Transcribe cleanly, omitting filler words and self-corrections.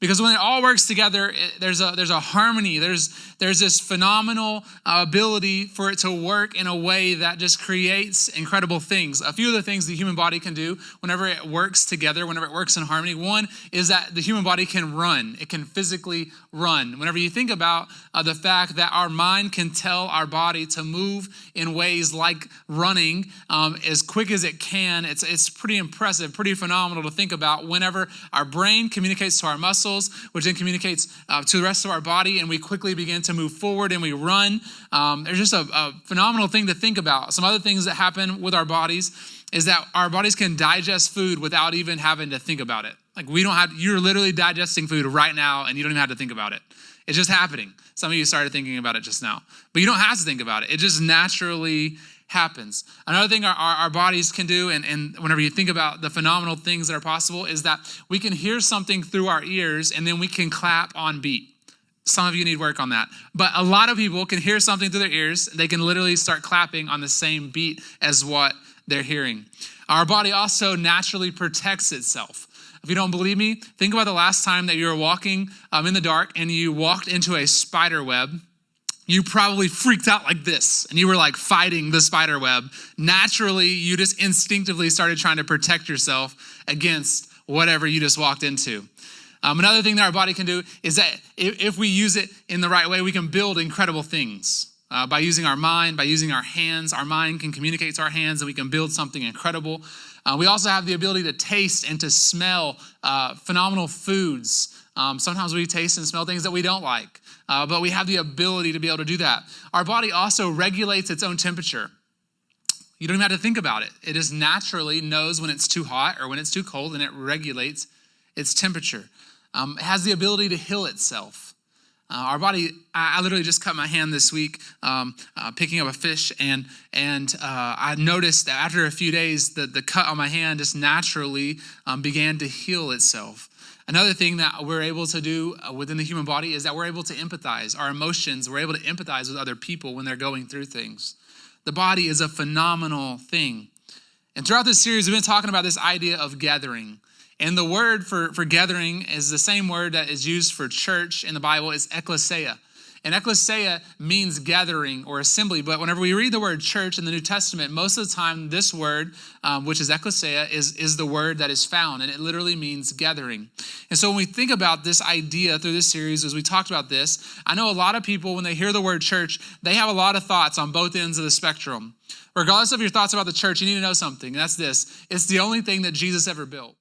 Because when it all works together, there's a harmony. There's this phenomenal ability for it to work in a way that just creates incredible things. A few of the things the human body can do whenever it works together, whenever it works in harmony. One is that the human body can run. It can physically run. Whenever you think about the fact that our mind can tell our body to move in ways like running as quick as it can, it's pretty impressive, pretty phenomenal to think about. Whenever our brain communicates to our muscles, which then communicates to the rest of our body, and we quickly begin to move forward and we run. There's just a phenomenal thing to think about. Some other things that happen with our bodies is that our bodies can digest food without even having to think about it. Like you're literally digesting food right now and you don't even have to think about it. It's just happening. Some of you started thinking about it just now, but you don't have to think about it. It just naturally happens. Another thing our bodies can do, and whenever you think about the phenomenal things that are possible, is that we can hear something through our ears and then we can clap on beat. Some of you need work on that. But a lot of people can hear something through their ears. They can literally start clapping on the same beat as what they're hearing. Our body also naturally protects itself. If you don't believe me, think about the last time that you were walking in the dark and you walked into a spider web. You probably freaked out like this and you were like fighting the spider web. Naturally, you just instinctively started trying to protect yourself against whatever you just walked into. Another thing that our body can do is that if we use it in the right way, we can build incredible things. By using our mind, by using our hands, our mind can communicate to our hands and we can build something incredible. We also have the ability to taste and to smell phenomenal foods. Sometimes we taste and smell things that we don't like. But we have the ability to be able to do that. Our body also regulates its own temperature. You don't even have to think about it. It just naturally knows when it's too hot or when it's too cold, and it regulates its temperature. It has the ability to heal itself. Our body, I literally just cut my hand this week picking up a fish, and I noticed that after a few days, the cut on my hand just naturally began to heal itself. Another thing that we're able to do within the human body is that we're able to empathize. Our emotions, we're able to empathize with other people when they're going through things. The body is a phenomenal thing. And throughout this series, we've been talking about this idea of gathering. And the word for gathering is the same word that is used for church in the Bible. It's ecclesia. And ecclesia means gathering or assembly. But whenever we read the word church in the New Testament, most of the time this word, which is ecclesia, is the word that is found. And it literally means gathering. And so when we think about this idea through this series, as we talked about this, I know a lot of people, when they hear the word church, they have a lot of thoughts on both ends of the spectrum. Regardless of your thoughts about the church, you need to know something. And that's this. It's the only thing that Jesus ever built.